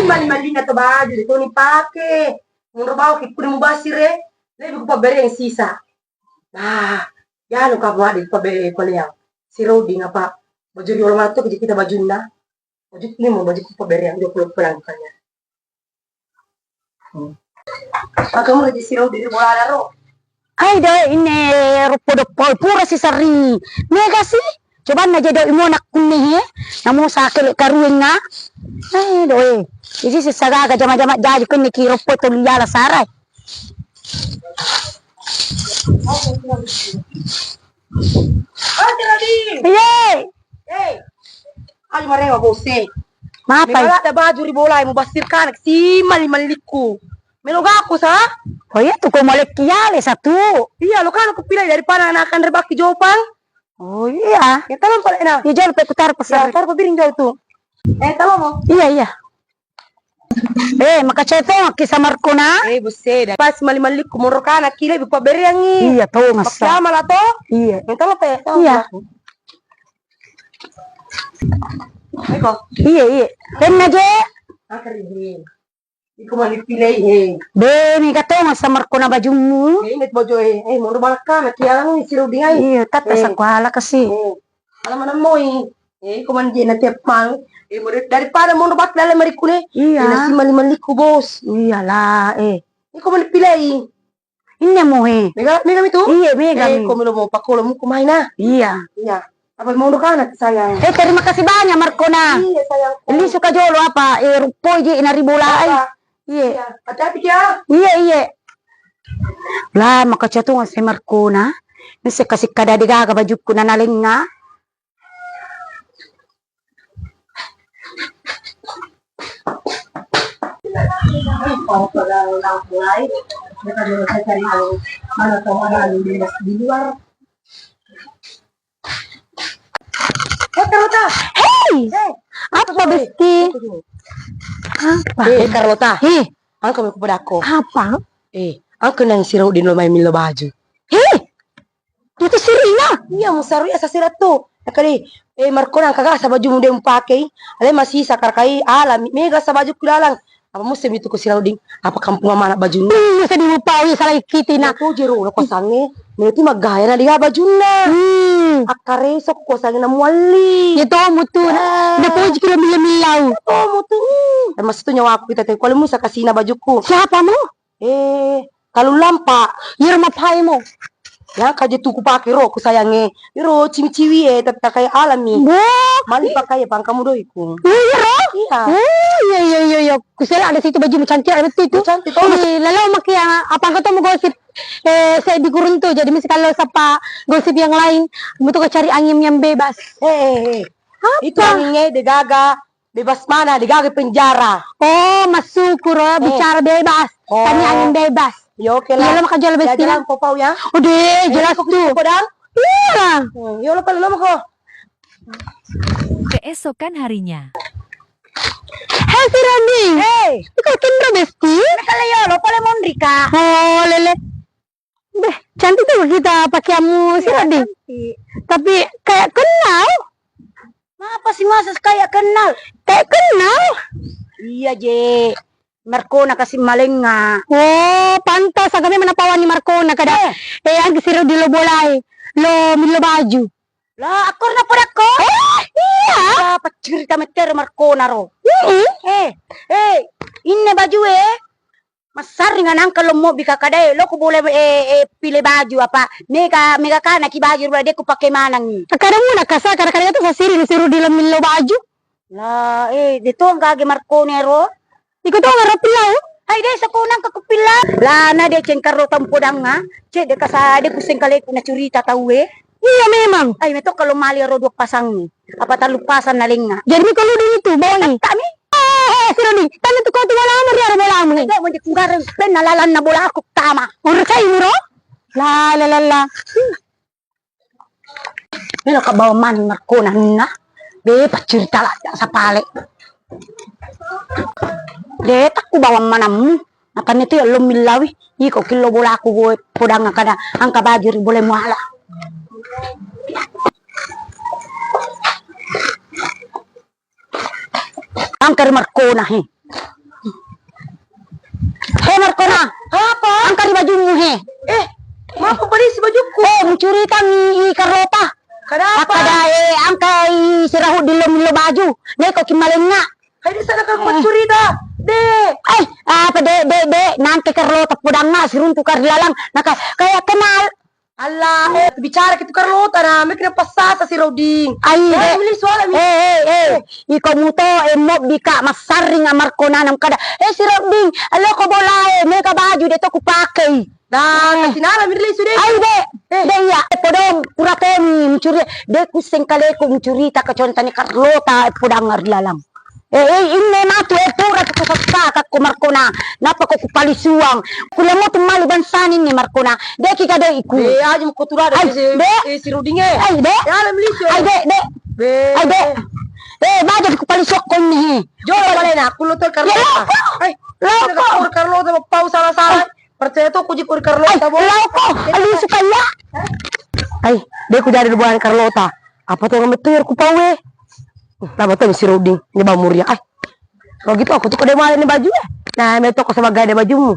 mali-mali na to baju ito ni pake. Mun rabaw ki pudi mo basire, lebi ko pabere ang sisa. Yan ka ba di pabere paliang. Si Rodi nga pa. Baju di orang to kita baju na. Baju ni mo baju ko pabere ang 20 lang kanya. Kamu lagi si Rodi di bola laro. Ay, ini rupo-rupo pura si Sari. Mega sih. Coba na jadi imo nak kunih namu sakit karuing nga. Ay, doy. Isi si saga jama-jama jadi kunih ki rupo to liala saray. Iya. Ayo marengo bose. Mapay. Wala da baju ri bola mo basir kan si mali-maliku. Meloga aku sa? Oh iya tuh kau molek kiale satu. Iya, lo kan aku pilih daripada anak-anak rebaki Jopang. Oh iya. Ya talon pala na. Ya jangan putar pasar. Ya, tar pabiring jauh tuh. Talon mo. Iya. Makaceto kisah Markona. Buset. Pas mali-mali kumuro ka na kila ibu paberiangi. Iya, tahu ngasa. Makyama la to? Iya. Talon pa. Iya. Eko. Iya. Kena je. Akarihin. Iko manipilay Beni kato ngasa Markona bajumu. Ingat bojo mau rumah ka na kaya lang si Rudy ay. Iya, tata sa kuala kasi. Alam mo iko man di na tiap mal. Daripada mau rumah dalam marikune. Iya. Nasi mali-mali ko boss. Iya lah, Iko manipilay. Ini mo Mega itu? Iya, mega. Iko mo pakulo mo kumain na. Iya. Apa mau ka na sayang. Terima kasih banyak Markona. Iya sayang. Ini suka jolo apa? Rupo je inaribola ay. Iya. Hati-hati ya. Iya. Lah makacato nga si Markona. Nasa kasi kadadiga ka baju ko na naling nga. Kalau pada orang mulai, mereka dulu saya cari mana tahu ada di luar. Carlota. Hey! Apa besti? Apa? Carlota. Ang kami kepada aku. Apa? Ang kenang siraw din lo may milo baju. Itu sirina. Iya, musaru ya sa sirat to. Nakali, Markona ang kaga sa baju mo din pakai. Alay masih sakar kai alam. Mega sa baju kulalang. Apa musim itu ko siraw din? Apa kampung mana baju na? Masa di mo pawi sa kiti na. Ako jero na kosange. Mereka magaya na diha baju na. Akare sok kosange na muali. Ito mo to na. Napuji ko na milaw. Ito mo to. Mas itu nyawa aku kita tayo. Kalau mo sa kasina bajuku. Siapa mo? Kalau lampa. Yara mapay mo. Ya kaje tuku pake ro ko sayange. Iro cimi-ciwi tata kay alami. Mali pa kaya pang kamu doi ko. Iya. Iya. Kusela ada situ baju cantik ada itu. Cantik. Lalu makia apa kata mau gosip saya di kurun tuh jadi misal kalau sapa gosip yang lain butuh cari angin yang bebas. Itu anginnya degaga bebas mana degaga penjara. Oh masuk kuro bicara bebas. Kami angin bebas. Ya oke lah. Iya maka jual besti. Jalan popau ya. Udah jelas tuh. Podang. Iya. Ya lo kalau lo kok. Keesokan harinya. Hei si Rani. Ikaw kindra besti? Nakalayo lo pala mondrika. Oh lele. Beh, cantik tuh kita pakai kamu si Rani. Tapi kayak kenal. Apa sih masa kayak kenal? Kayak kenal. Iya je. Markona kasih maling nga. Oh, pantas kami menapawan ni Markona kada. Ang siro di lo bolay. Lo milo baju. Lah, akor na po ako. Iya. Dapat cerita meter Markona ro. Inne baju Masar nga nang kalau mo bika kada lo ko boleh pilih baju apa. Mega kana ki baju ro de ko pakai manang ni. Kada mo nakasa kada kada to sa siro di lo milo baju. Lah, dito ang gagi Markona ro. Ikaw to nga rapilaw. Ay, dahil sa kunang kakupila. Lana, de chen karotang podang nga. Che, de kasade kusing kali ko na curita tawe. Iya memang. Ay, meto kalau mali rodok pasang ni. Apa talupasan na ling nga. Jadi kalau di itu bawang. Kami? Sirani, tanda to ko to wala mo riya wala mo. Ay, mo kung garing pen nalalan na bola ako tama. Ora kay mo ro? La. Pero kabaw man Markona na. Be pacurita la sa pale. De takku bawang manamu akan itu ya lo milawi iko kilo bola aku gue podang kada angka bajur boleh muala angkar Markona Hei Markona, Apa? angkat di bajumu he. Kenapa polisi bajuku? Mencuri tangi Carlota. Kenapa? Akada angkai sirahu di lo baju. Ne kau kimalenga. Hai di sana kan mencuri dah. Apa de nanti Carlota podanga siruntukar lalang naka kayak kenal. Allah, bicara gitu Carlota na, may kinapasasa si Roding. Ay, Milis wala mi. Ikaw mo to, mo bika masaring nga Markona ng kada. Si Roding, alo ko bolay, may kabadyo dito ko pakay. Nah, sinala milis udah. Ay, de ya, podong puratoni, mencuri, de kuseng kale ko mencuri ta kaconta ni Carlota, podang arlalang. Inne matu pura ko sa ko Markona, napako ko palisuang. Kula mo tumali bansanin ni Markona. De ki kada iku. Aja mo kutura si Roding Ay, de. Sinala milis Ay, de. Ay, de. Baja ko palisok ko ni. Jolo wala na, kulutol Carlota. Ay, loko. Carlota magpau salah-salah. Percaya tuh kuji kur Carlota bo. Loko, alis kaya. Ay, de ko dari bulan Carlota. Apa tuh ngemetur ku pawe? Lah betul si Roding, ini bau muria. Kalau gitu aku tuh kode malah ini baju ya. Nah, meto ko sebagai ada bajumu.